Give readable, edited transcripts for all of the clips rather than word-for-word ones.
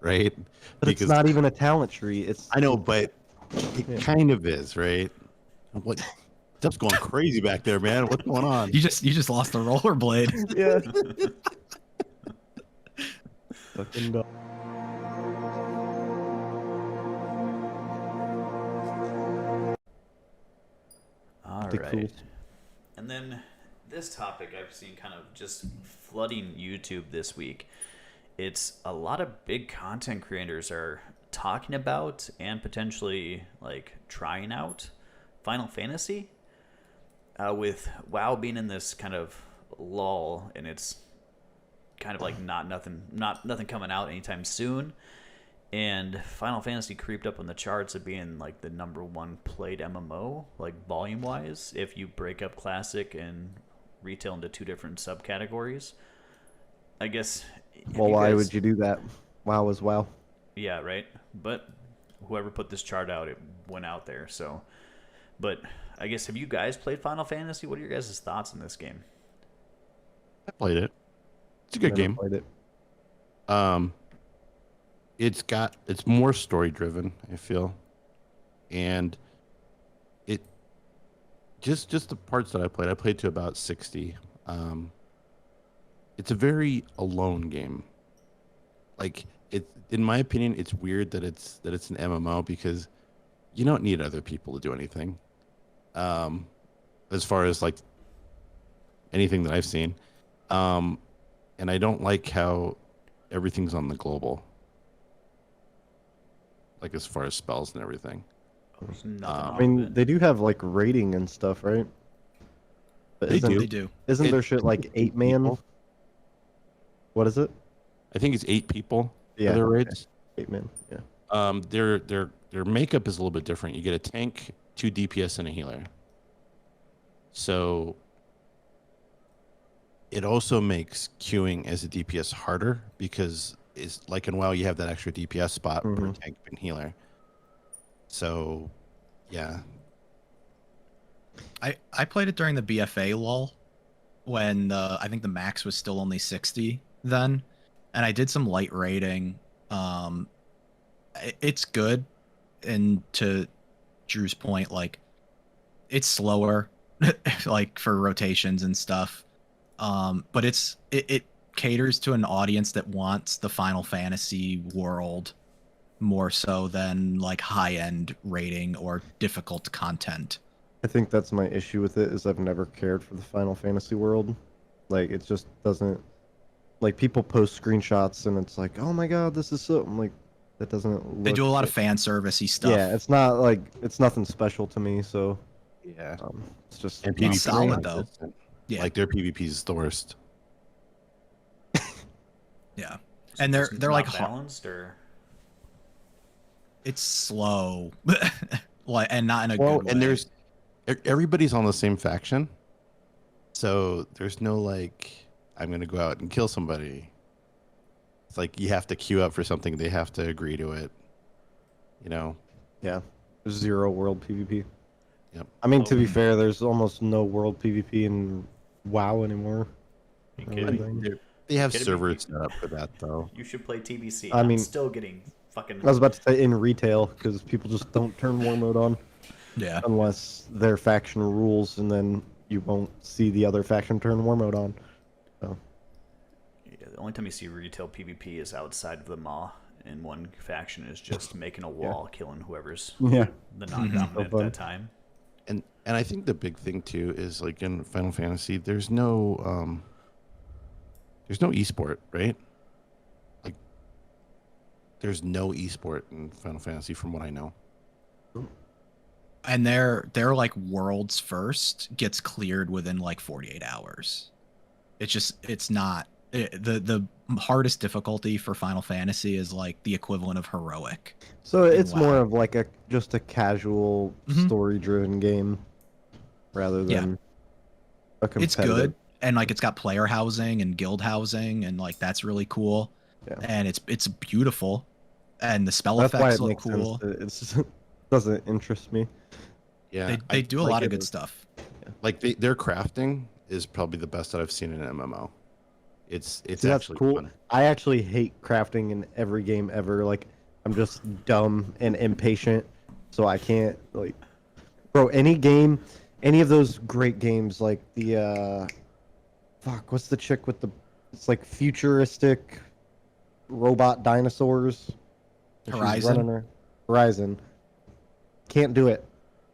right? But it's not even a talent tree. It's I know, but it kind of is, right? What stuff's going crazy back there, man? What's going on? You just lost the rollerblade. yeah. Fucking dog. All The right. cool. And then this topic I've seen kind of just flooding YouTube this week. It's a lot of big content creators are talking about and potentially like trying out Final Fantasy, with WoW being in this kind of lull, and it's kind of like nothing coming out anytime soon. And Final Fantasy creeped up on the charts of being like the #1 played MMO, like volume wise, if you break up classic and retail into two different subcategories. I guess. Well, why would you do that? WoW is WoW. Yeah, right. But whoever put this chart out, it went out there. So, but I guess, have you guys played Final Fantasy? What are your guys' thoughts on this game? I played it. It's a good game. Played it. It's more story driven, I feel, and it just the parts that I played to about 60. It's a very alone game. Like, it, in my opinion, it's weird that it's an MMO because you don't need other people to do anything. As far as like anything that I've seen, and I don't like how everything's on the global. Like as far as spells and everything. I mean, they do have like rating and stuff, right? But They do. Isn't there shit like 8-man? What is it? I think it's 8 people. Yeah, for their raids. 8-man. Yeah. Their makeup is a little bit different. You get a tank, 2 DPS, and a healer. So it also makes queuing as a DPS harder because it's like in WoW you have that extra DPS spot per tank and healer. So yeah. I played it during the BFA lull when I think the max was still only 60 then, and I did some light raiding. It's good, and to Drew's point, like it's slower like for rotations and stuff, but it caters to an audience that wants the Final Fantasy world more so than like high-end rating or difficult content. I think that's my issue with it, is I've never cared for the Final Fantasy world. Like, it just doesn't... Like, people post screenshots and it's like, oh my god, this is so... I'm like, that doesn't look... They do a lot of fan service-y stuff. Yeah, it's not like... It's nothing special to me, so... Yeah. It's just... And It's PvP solid, though. Yeah. Like, their PvP is the worst. Yeah. And they're like... balanced, or... It's slow. Like, and not in a good way. And there's... Everybody's on the same faction. So there's no, like, I'm going to go out and kill somebody. It's like you have to queue up for something. They have to agree to it. You know? Yeah. There's 0 world PvP. Yep. I mean, to be fair, there's almost no world PvP in WoW anymore. They have servers set up for that, though. You should play TBC. I mean, I'm still getting fucking... I was about to say in retail, because people just don't turn war mode on. Yeah. Unless their faction rules, and then you won't see the other faction turn war mode on. So. Yeah, the only time you see retail PvP is outside of the Maw, and one faction is just making a wall, killing whoever's the non-dominant at that time. And I think the big thing too is, like, in Final Fantasy, there's no esport, right? Like, there's no esport in Final Fantasy from what I know. And their like worlds first gets cleared within like 48 hours. It's not the hardest difficulty for Final Fantasy is like the equivalent of heroic. So it's more of like just a casual story driven game rather than a competitive. It's good, and like it's got player housing and guild housing, and like that's really cool. Yeah. And it's beautiful, and the spell effects look cool. It doesn't interest me. Yeah, they do a lot of good stuff. Yeah. Like their crafting is probably the best that I've seen in an MMO. It's See, that's actually cool. fun. I actually hate crafting in every game ever. Like, I'm just dumb and impatient, so I can't like. Bro, any game, any of those great games like the fuck, what's the chick with the? It's like futuristic robot dinosaurs. And she's Horizon? running her Horizon. Can't do it.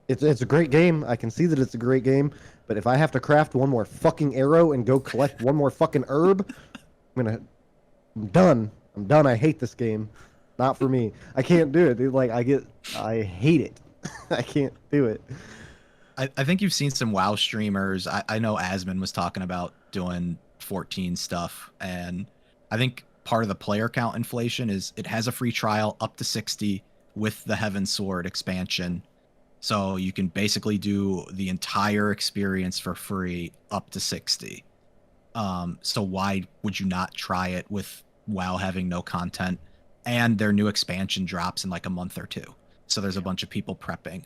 It's a great game. I can see that it's a great game, but if I have to craft one more fucking arrow and go collect one more fucking herb, I'm done. I'm done. I hate this game. Not for me. I can't do it, dude. Like I hate it. I can't do it. I think you've seen some WoW streamers. I know Asmon was talking about doing 14 stuff, and I think part of the player count inflation is it has a free trial up to 60 with the Heaven Sword expansion. So you can basically do the entire experience for free up to 60. So why would you not try it with WoW having no content, and their new expansion drops in like a month or two? So there's a bunch of people prepping.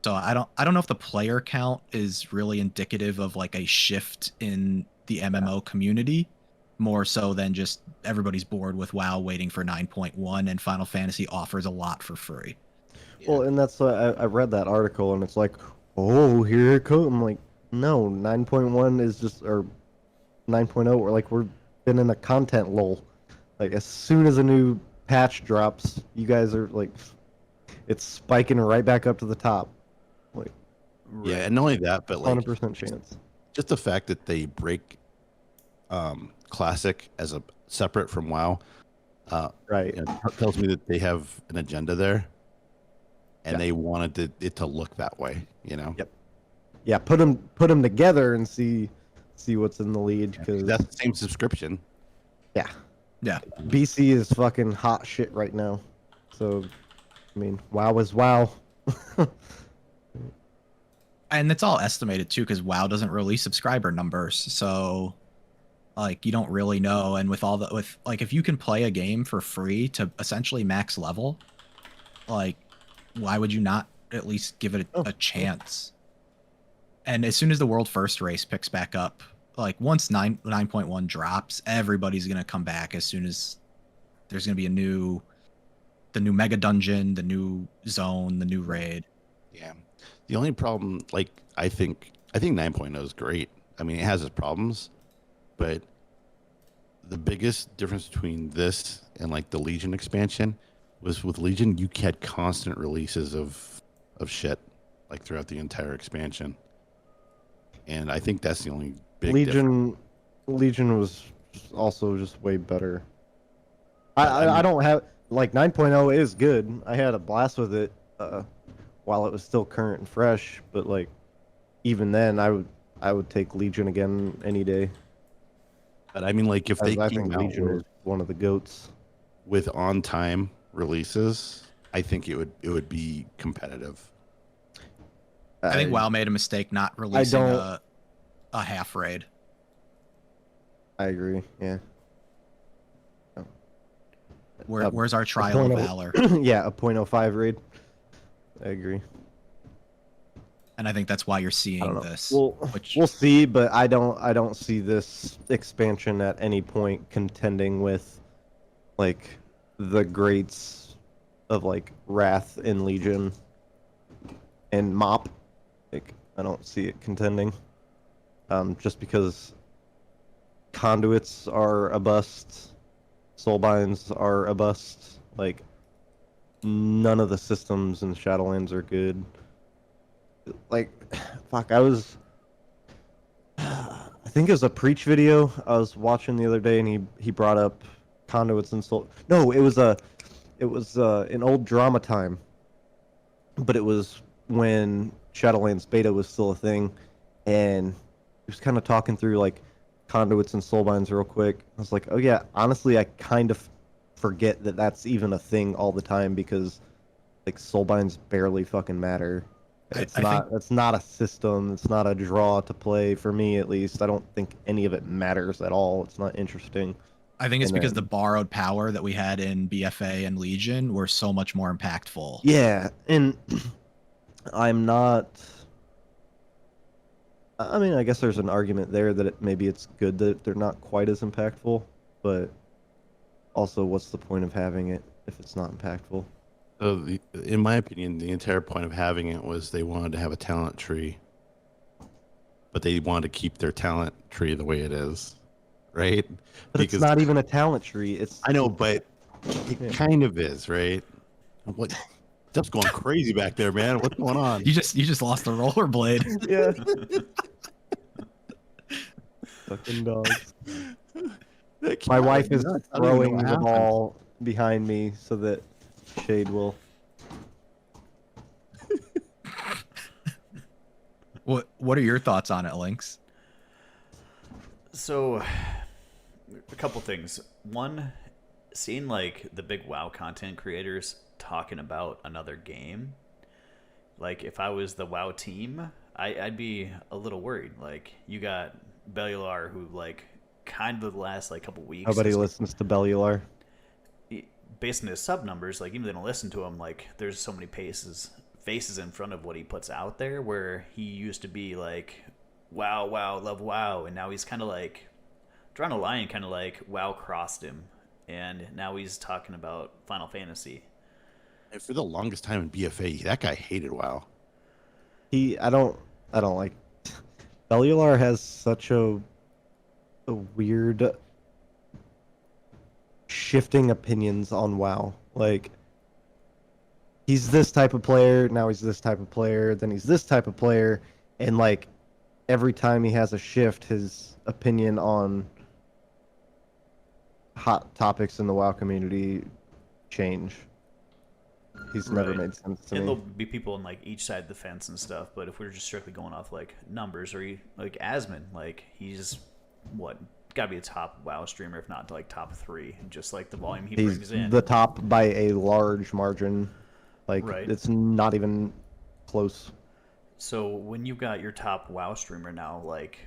So I don't know if the player count is really indicative of like a shift in the MMO community, more so than just everybody's bored with WoW waiting for 9.1, and Final Fantasy offers a lot for free. Well, and that's I read that article and it's like, oh, here it comes. I'm like, no, 9.1 is just or 9.0. We're been in a content lull. Like as soon as a new patch drops, you guys are like, it's spiking right back up to the top. Like, Yeah, and not only that, but like 100% chance. just the fact that they break Classic as a separate from WoW, Right. tells me that they have an agenda there, and Yeah. they wanted it to look that way. Yep. Yeah, put them together and see what's in the lead, because That's the same subscription. yeah, Yeah. BC is fucking hot shit right now. So, I mean, WoW is WoW. And it's all estimated too, because WoW doesn't release subscriber numbers, so like you don't really know. And with like if you can play a game for free to essentially max level, like why would you not at least give it a chance? And as soon as the world first race picks back up, like once 9.1 drops, everybody's gonna come back as soon as there's gonna be the new mega dungeon, the new zone, the new raid. Yeah. The only problem, like, I think 9.0 is great. I mean, it has its problems, but the biggest difference between this and like the Legion expansion was with Legion, you had constant releases of shit like throughout the entire expansion. And I think that's the only big difference. Legion was also just way better. I mean- I don't have like 9.0 is good. I had a blast with it while it was still current and fresh, but like even then I would take Legion again any day. But I mean, like, if they I came think out Legion is one of the goats. with on-time releases, I think it would be competitive. I think WoW made a mistake not releasing don't- a half raid. I agree. Yeah. Where's our A trial of 0.0 valor? Yeah, a 0.05 raid. I agree. And I think that's why you're I seeing don't know. this. We'll see, but I don't see this expansion at any point contending with like the greats of like Wrath and Legion and Mop. Like I don't see it contending. Just because conduits are a bust, soulbinds are a bust. Like none of the systems in Shadowlands are good. Like, fuck, I think it was a Preach video I was watching the other day, and he brought up conduits and soul. No, it was an old drama time, but it was when Shadowlands beta was still a thing, and he was kind of talking through like conduits and soulbinds real quick. I was like, oh yeah, honestly, I kind of forget that that's even a thing all the time, because like soulbinds barely fucking matter. It's not a system. It's not a draw to play for me, at least. I don't think any of it matters at all. It's not interesting. I think it's And because then- the borrowed power that we had in BFA and Legion were so much more impactful. Yeah, and I'm not I mean, I guess there's an argument there that maybe it's good that they're not quite as impactful, but also, what's the point of having it if it's not impactful? So, in my opinion, the entire point of having it was they wanted to have a talent tree, but they wanted to keep their talent tree the way it is, right? But it's not even a talent tree. It's I know, but it Yeah. kind of is, right? What stuff's going crazy back there, man? What's going on? You just lost the rollerblade. yeah. Fucking dogs. That My cat wife went is nuts. I don't even know throwing what the happened. ball behind me so that Shade will. What are your thoughts on it, Lynkz? So, a couple things. One, seeing like the big WoW content creators talking about another game. Like, if I was the WoW team, I'd be a little worried. Like, you got Bellular, who like kind of the last like couple weeks. Nobody is- listens to Bellular. Based on his sub numbers, like even if they don't listen to him, like there's so many faces in front of what he puts out there, where he used to be like, wow, love WoW, and now he's kind of like drawing a line, kind of like WoW crossed him, and now he's talking about Final Fantasy. And for the longest time in BFA, that guy hated WoW. I don't like. Bellular has such a weird shifting opinions on WoW. Like, he's this type of player, now he's this type of player, then he's this type of player, and like every time he has a shift, his opinion on hot topics in the WoW community change. He's never Right. made sense to And me. there'll be people on like each side of the fence and stuff, but if we're just strictly going off like numbers, or like Asmon, like he's what, gotta be a top WoW streamer, if not like top 3, just like the volume he brings He's in. the top by a large margin. Like, Right. it's not even close. So when you've got your top WoW streamer now, like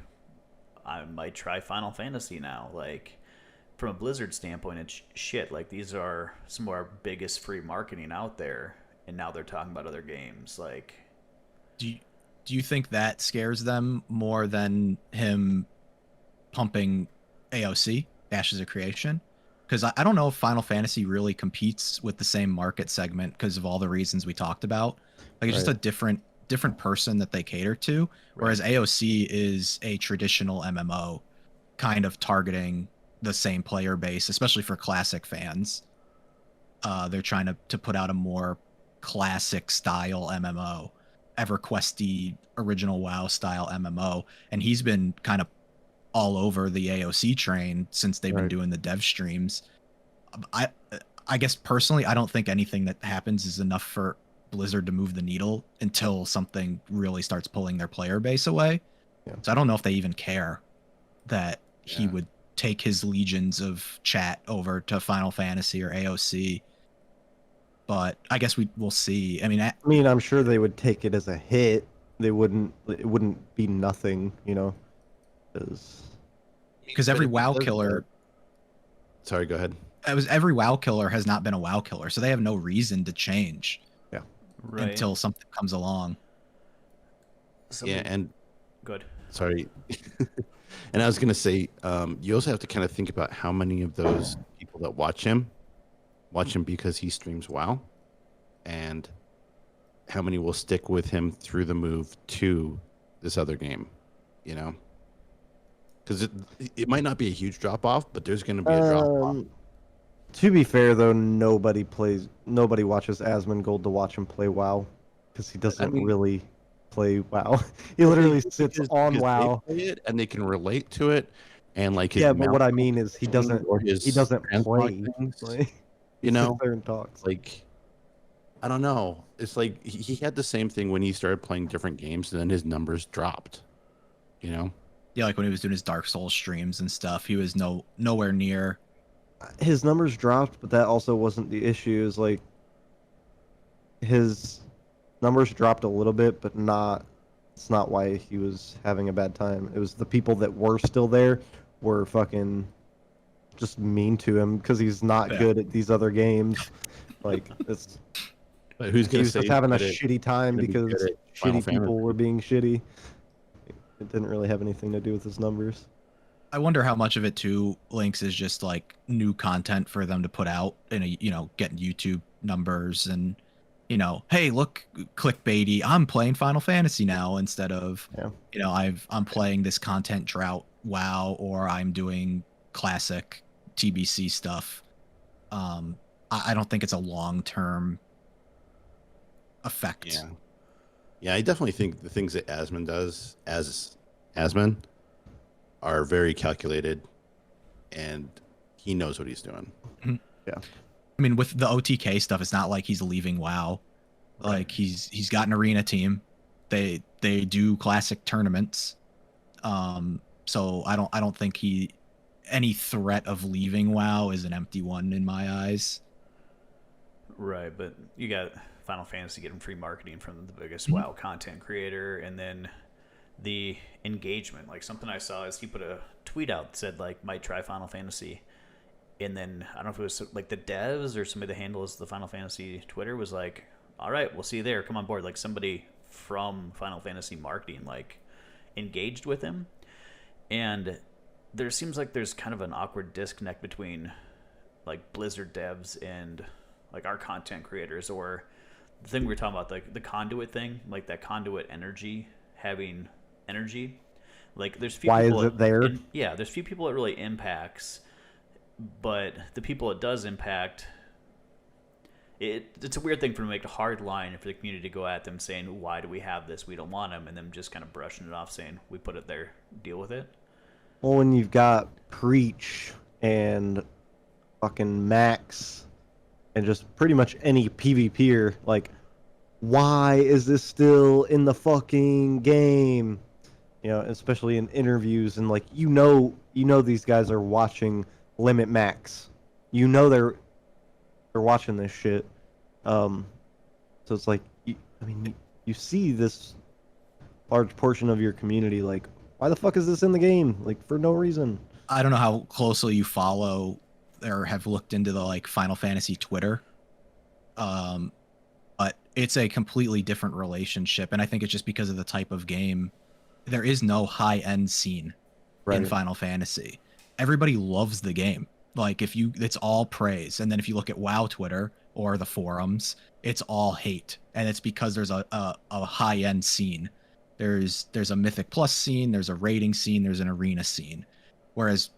I might try Final Fantasy now. Like from a Blizzard standpoint, it's shit. Like these are some of our biggest free marketing out there, and now they're talking about other games. Like, Do you think that scares them more than him pumping AOC, Ashes of Creation? Because I don't know if Final Fantasy really competes with the same market segment because of all the reasons we talked about. Like, it's just a different person that they cater to. Whereas AOC is a traditional MMO, kind of targeting the same player base, especially for classic fans. They're trying to put out a more classic style MMO, EverQuesty original WoW style MMO, and he's been kind of all over the AOC train since they've been doing the dev streams. I guess personally, I don't think anything that happens is enough for Blizzard to move the needle until something really starts pulling their player base away. Yeah. So I don't know if they even care that he would take his legions of chat over to Final Fantasy or AOC. But I guess we'll see. I mean, I'm sure they would take it as a hit. It wouldn't be nothing, you know. Because every WoW killer, Sorry, go ahead. every WoW killer has not been a WoW killer, so they have no reason to change until something comes along. Yeah, and good. Sorry. And I was gonna say, you also have to kind of think about how many of those people that watch him because he streams WoW, and how many will stick with him through the move to this other game, you know? Because it might not be a huge drop off, but there's gonna be a drop off. To be fair, though, nobody watches Asmongold to watch him play WoW, because he doesn't really play WoW. He literally sits on Because WoW. they play it and they can relate to it, and like his Yeah, but what I mouth mean is he doesn't play. things, Like, you he know, sits there and talks. like I don't know. It's like he had the same thing when he started playing different games, and then his numbers dropped. You know. Yeah, like when he was doing his Dark Souls streams and stuff, he was nowhere near. His numbers dropped, but that also wasn't the issue. Is like his numbers dropped a little bit, but not. It's not why he was having a bad time. It was the people that were still there were fucking just mean to him because he's not good at these other games. Like it's. But who's He gonna was say just having a that shitty time gonna be good because at Final shitty people Fantasy? were being shitty. It didn't really have anything to do with his numbers. I wonder how much of it too, Lynkz, is just like new content for them to put out and getting YouTube numbers and hey, look, clickbaity. I'm playing Final Fantasy now instead of I'm playing this content drought WoW, or I'm doing classic TBC stuff. I don't think it's a long-term effect. Yeah, I definitely think the things that Asmon does as Asmon are very calculated, and he knows what he's doing. Mm-hmm. Yeah. I mean, with the OTK stuff, it's not like he's leaving WoW. Right. Like he's got an arena team. They do classic tournaments. So I don't think any threat of leaving WoW is an empty one in my eyes. Right, but you got Final Fantasy getting free marketing from the biggest WoW content creator, and then the engagement. Like, something I saw is he put a tweet out that said, like, might try Final Fantasy. And then, I don't know if it was like the devs or somebody that handles the Final Fantasy Twitter was like, all right, we'll see you there. Come on board. Like, somebody from Final Fantasy marketing, like, engaged with him. And there seems like there's kind of an awkward disconnect between, like, Blizzard devs and, like, our content creators, or the thing we were talking about, like the conduit thing, like that conduit energy, having energy. Like, there's few Why people is it there? there's few people it really impacts, but the people it does impact, it's a weird thing for them to make a hard line for the community to go at them saying, why do we have this? We don't want them, and them just kind of brushing it off saying, we put it there, deal with it. Well, when you've got Preach and fucking Max and just pretty much any PvPer, like, why is this still in the fucking game? Especially in interviews, and like, these guys are watching Limit Max. They're watching this shit. So it's like, you see this large portion of your community, like, why the fuck is this in the game? Like, for no reason. I don't know how closely you follow or have looked into the, like, Final Fantasy Twitter. But it's a completely different relationship, and I think it's just because of the type of game. There is no high-end scene in Final Fantasy. Everybody loves the game. Like, it's all praise. And then if you look at WoW Twitter or the forums, it's all hate. And it's because there's a high-end scene. There's a Mythic Plus scene, there's a rating scene, there's an arena scene. Whereas,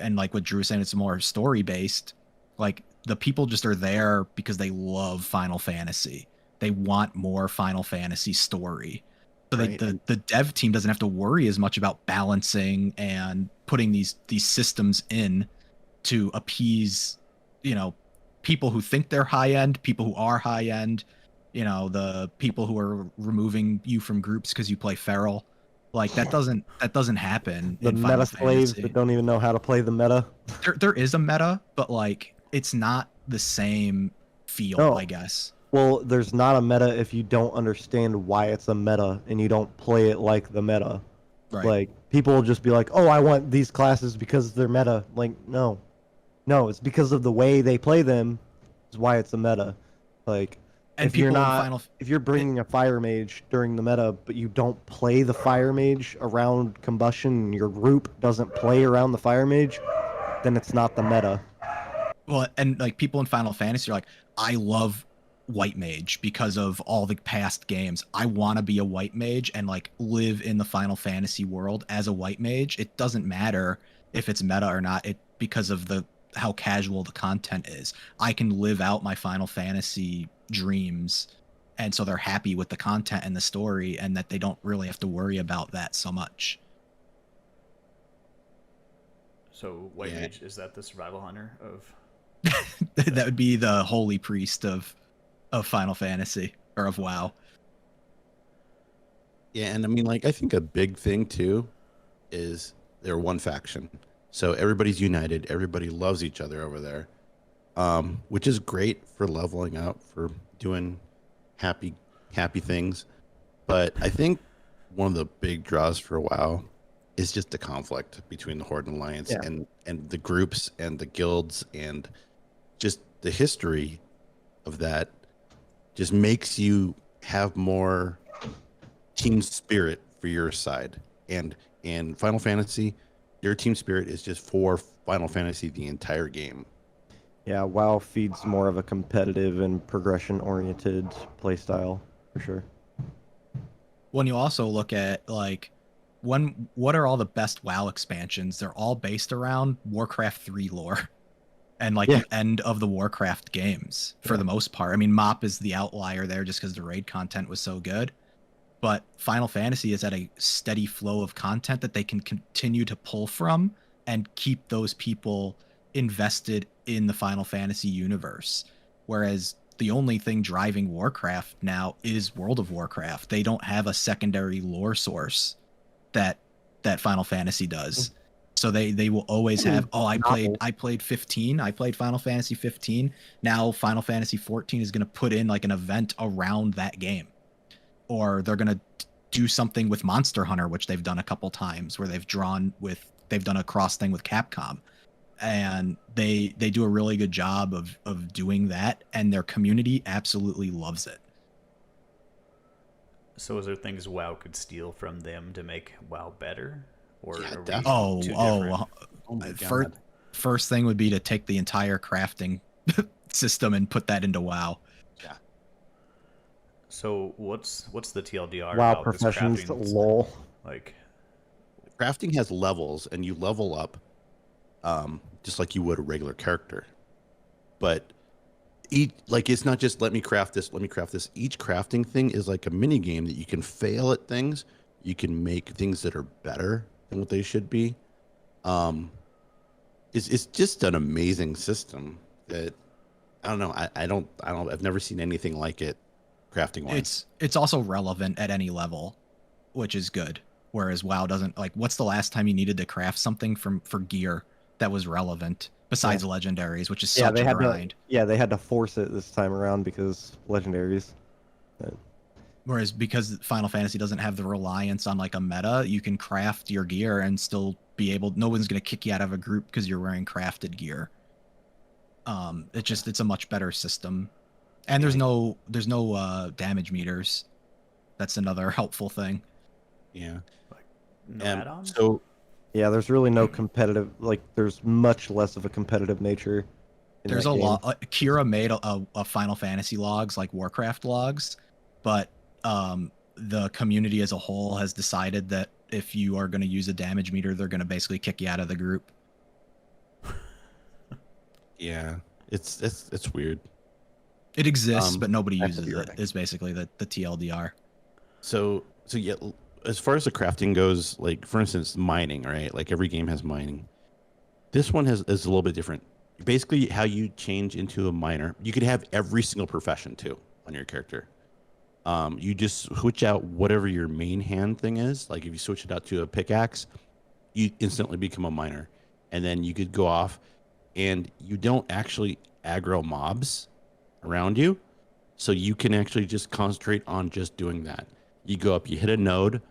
and like what Drew was saying, it's more story-based. Like, the people just are there because they love Final Fantasy. They want more Final Fantasy story. So the dev team doesn't have to worry as much about balancing and putting these systems in to appease, people who think they're high end, people who are high end, the people who are removing you from groups because you play feral. Like, that doesn't happen. The in meta Final slaves Fantasy. that don't even know how to play the meta. There is a meta, but like, it's not the same feel, I guess. Well, there's not a meta if you don't understand why it's a meta and you don't play it like the meta. Right. Like, people will just be like, oh, I want these classes because they're meta. Like, no, it's because of the way they play them is why it's a meta. Like, and if you're bringing a fire mage during the meta, but you don't play the fire mage around combustion, and your group doesn't play around the fire mage, then it's not the meta. Well, and like, people in Final Fantasy are like, I love white mage because of all the past games. I want to be a white mage and like live in the Final Fantasy world as a white mage. It doesn't matter if it's meta or not, because of how casual the content is. I can live out my Final Fantasy dreams, and so they're happy with the content and the story, and that they don't really have to worry about that so much. So white mage, is that the survival hunter of that would be the holy priest of Final Fantasy, or of WoW. Yeah, and I mean, like, I think a big thing too is they're one faction, so everybody's united. Everybody loves each other over there, which is great for leveling up, for doing happy things. But I think one of the big draws for WoW is just the conflict between the Horde and Alliance, and the groups and the guilds, and just the history of that just makes you have more team spirit for your side. And in Final Fantasy, your team spirit is just for Final Fantasy the entire game. Yeah, WoW feeds more of a competitive and progression-oriented playstyle, for sure. When you also look at like what are all the best WoW expansions? They're all based around Warcraft 3 lore and like Yeah. the end of the Warcraft games for the most part. I mean, MoP is the outlier there just because the raid content was so good. But Final Fantasy is at a steady flow of content that they can continue to pull from and keep those people invested in the Final Fantasy universe. Whereas the only thing driving Warcraft now is World of Warcraft. They don't have a secondary lore source that Final Fantasy does. So they will always have, oh, I played 15, I played Final Fantasy 15. Now Final Fantasy 14 is going to put in like an event around that game. Or they're going to do something with Monster Hunter, which they've done a couple times where they've done a cross thing with Capcom. And they do a really good job of doing that, and their community absolutely loves it. So is there things WoW could steal from them to make WoW better? Or Yeah, are we definitely. too different? Oh my First, God. first thing would be to take the entire crafting system and put that into WoW. Yeah. So what's the TLDR Wow about professions, this crafting? lol. Like, Crafting has levels, and you level up just like you would a regular character. But it's not just let me craft this, let me craft this. Each crafting thing is like a mini game that you can fail at things. You can make things that are better than what they should be. It's just an amazing system that I don't know. I've never seen anything like it crafting wise. It's also relevant at any level, which is good. Whereas WoW doesn't. Like, what's the last time you needed to craft something for gear that was relevant besides legendaries, which is such a grind. They had to force it this time around because legendaries. Whereas because Final Fantasy doesn't have the reliance on like a meta, you can craft your gear and still be able. No one's gonna kick you out of a group because you're wearing crafted gear. It's a much better system, and there's no damage meters. That's another helpful thing. Yeah. no add-on? So Yeah, there's really no competitive. Like, there's much less of a competitive nature. There's a lot. Kira made a Final Fantasy logs, like Warcraft logs, but the community as a whole has decided that if you are going to use a damage meter, they're going to basically kick you out of the group. yeah, it's weird. It exists, but nobody that's uses it. right. Is basically the TLDR. So yeah, as far as the crafting goes, like for instance, mining, right? Like every game has mining. This one is a little bit different. Basically, how you change into a miner, you could have every single profession too on your character. You just switch out whatever your main hand thing is. Like if you switch it out to a pickaxe, you instantly become a miner, and then you could go off, and you don't actually aggro mobs around you, so you can actually just concentrate on just doing that. You go up, you hit a node,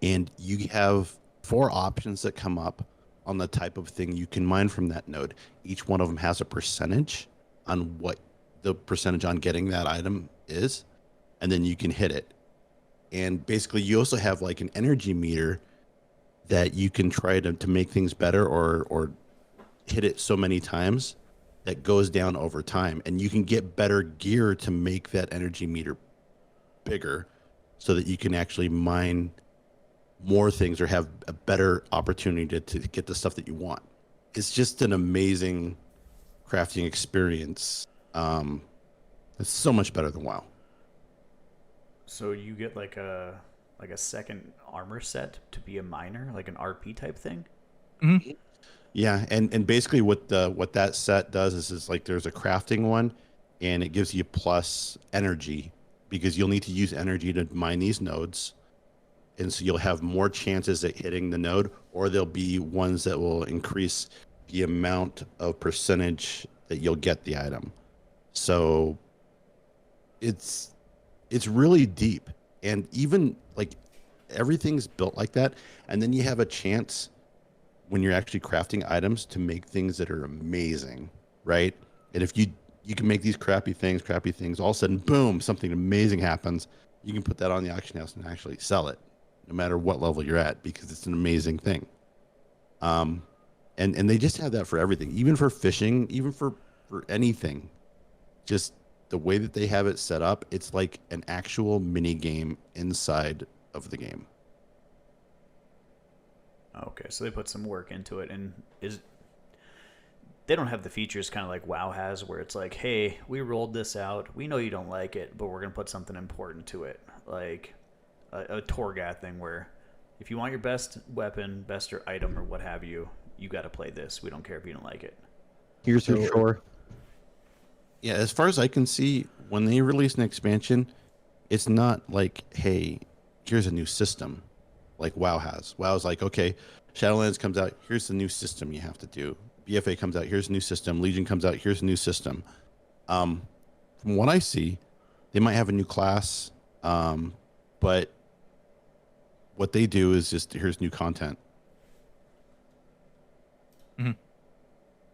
and you have 4 options that come up on the type of thing you can mine from that node. Each one of them has a percentage on what the percentage on getting that item is, and then you can hit it. And basically you also have like an energy meter that you can try to make things better or hit it so many times that goes down over time, and you can get better gear to make that energy meter bigger so that you can actually mine more things or have a better opportunity to get the stuff that you want. It's just an amazing crafting experience. It's so much better than WoW. So you get like a second armor set to be a miner, like an RP type thing? Mm-hmm. Yeah, and basically what that set does is like there's a crafting one, and it gives you plus energy because you'll need to use energy to mine these nodes. And so you'll have more chances at hitting the node, or there'll be ones that will increase the amount of percentage that you'll get the item. So it's really deep, and even like everything's built like that. And then you have a chance when you're actually crafting items to make things that are amazing, right? And if you can make these crappy things, all of a sudden, boom, something amazing happens. You can put that on the auction house and actually sell it. no matter what level you're at, because it's an amazing thing. And they just have that for everything, even for fishing, even for anything. Just the way that they have it set up, it's like an actual mini game inside of the game. Okay, so they put some work into it, and they don't have the features kind of like WoW has, where it's like, hey, we rolled this out. We know you don't like it, but we're gonna put something important to it, like a Torgat thing, where if you want your best weapon, best or item, or what have you, you got to play this. We don't care if you don't like it. Here's your chore. Yeah, as far as I can see, when they release an expansion, it's not like, hey, here's a new system like WoW has. WoW's like, okay, Shadowlands comes out, here's the new system you have to do. BFA comes out, here's a new system. Legion comes out, here's a new system. From what I see, they might have a new class, but what they do is just, here's new content.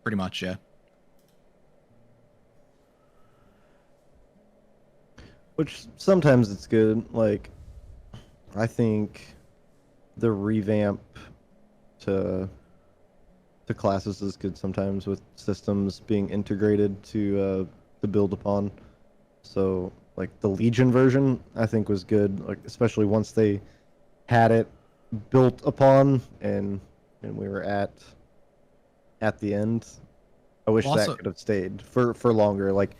Pretty much, yeah. Which sometimes it's good. Like, I think the revamp to classes is good sometimes, with systems being integrated to build upon. So, like, the Legion version, I think, was good. Like, especially once they had it built upon, and we were at the end. I wish Also- that could have stayed for longer. Like,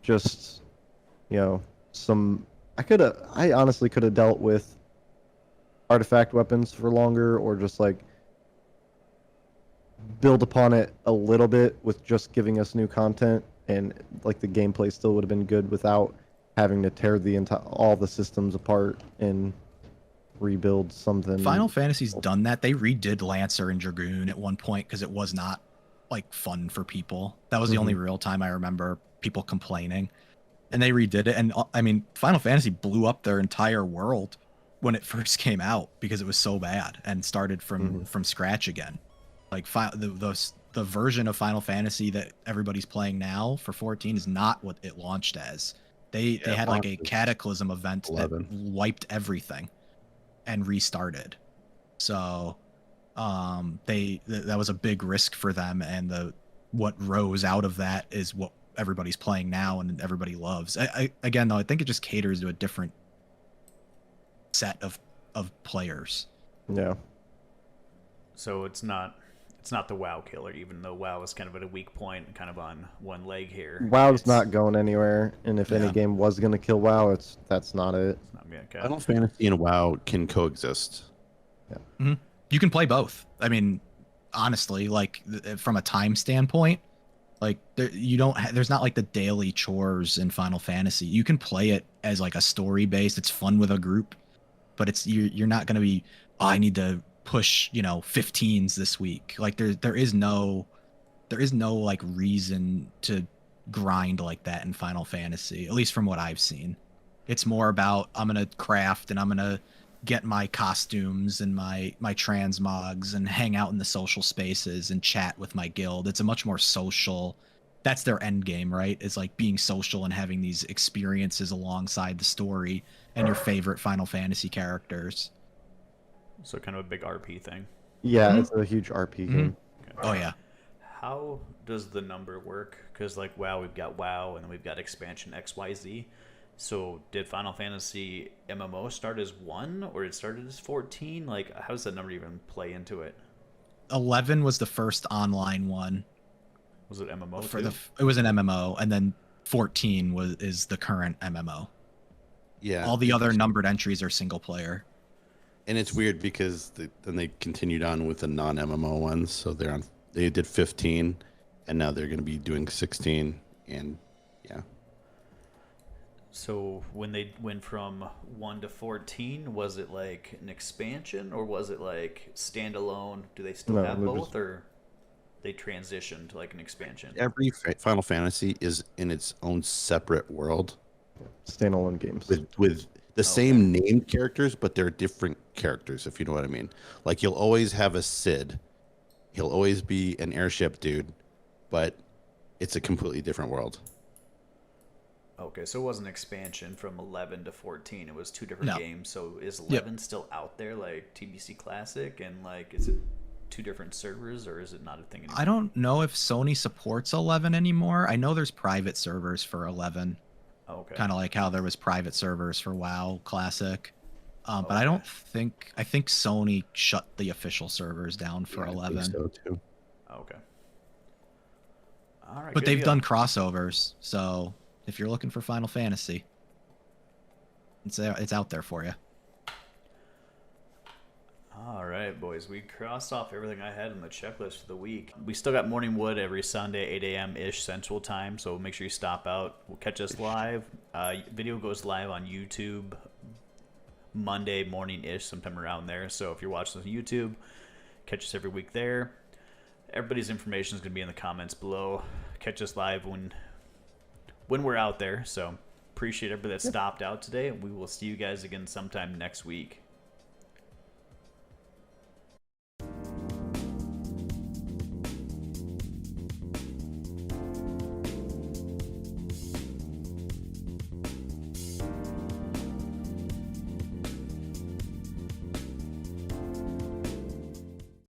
just, you know, I honestly could have dealt with artifact weapons for longer, or just like build upon it a little bit with just giving us new content, and like the gameplay still would have been good without having to tear all the systems apart and rebuild something. Final Fantasy's done that. They redid Lancer and Dragoon at one point because it was not like fun for people. That was the only real time I remember people complaining. And they redid it. And I mean, Final Fantasy blew up their entire world when it first came out because it was so bad, and started from scratch again. Like the version of Final Fantasy that everybody's playing now for 14 is not what it launched as. They had like a cataclysm event 11. that wiped everything and restarted. So that was a big risk for them, and what rose out of that is what everybody's playing now and everybody loves. Again, though, I think it just caters to a different set of players. Yeah. So it's not the WoW killer, even though WoW is kind of at a weak point, kind of on one leg here. WoW's not going anywhere, and if any game was going to kill WoW, that's not it. It's not me, okay. Final Fantasy and WoW can coexist. Yeah. You can play both. I mean, honestly, like from a time standpoint, like there's not like the daily chores in Final Fantasy. You can play it as like a story based. It's fun with a group, but you're not going to be, oh, I need to push 15s this week. Like there is no like reason to grind like that in Final Fantasy, at least from what I've seen. It's more about, I'm gonna craft and I'm gonna get my costumes and my transmogs and hang out in the social spaces and chat with my guild. It's a much more social, that's their end game, right? It's like being social and having these experiences alongside the story and your favorite Final Fantasy characters. So kind of a big RP thing. Yeah, it's a huge RP game. Okay. Oh yeah. How does the number work? Because like WoW, we've got WoW, and then we've got expansion XYZ. So did Final Fantasy MMO start as 1, or it started as 14? Like, how does that number even play into it? 11 was the first online one. Was it MMO For too? it was an MMO, and then 14 is the current MMO. Yeah. All the other numbered entries are single player. And it's weird because then they continued on with the non-MMO ones. So they did 15, and now they're going to be doing 16. And yeah. So when they went from 1 to 14, was it like an expansion, or was it like standalone? Do they still No, have they're both, just- or they transitioned to like an expansion? Every Final Fantasy is in its own separate world Standalone games. with the same named characters, but they're different characters, if you know what I mean. Like, you'll always have a Cid. He'll always be an airship dude, but it's a completely different world. Okay, so it wasn't an expansion from 11 to 14. It was two different No. games. So is Yep. 11 still out there, like TBC Classic, and like is it two different servers, or is it not a thing anymore? I don't know if Sony supports 11 anymore. I know there's private servers for 11, Okay. kind of like how there was private servers for WoW Classic. But I Okay. don't think I think Sony shut the official servers down for Yeah, I 11. think so too. Okay. All right. But good they've deal. done crossovers, so if you're looking for Final Fantasy, it's out there for you. All right, boys. We crossed off everything I had on the checklist for the week. We still got Morning Wood every Sunday, 8 a.m. ish Central Time. So make sure you stop out. We'll catch us live. Video goes live on YouTube Monday morning ish, sometime around there. So if you're watching this on YouTube, catch us every week there. Everybody's information is going to be in the comments below. Catch us live when we're out there. So appreciate everybody that stopped out today. We will see you guys again sometime next week.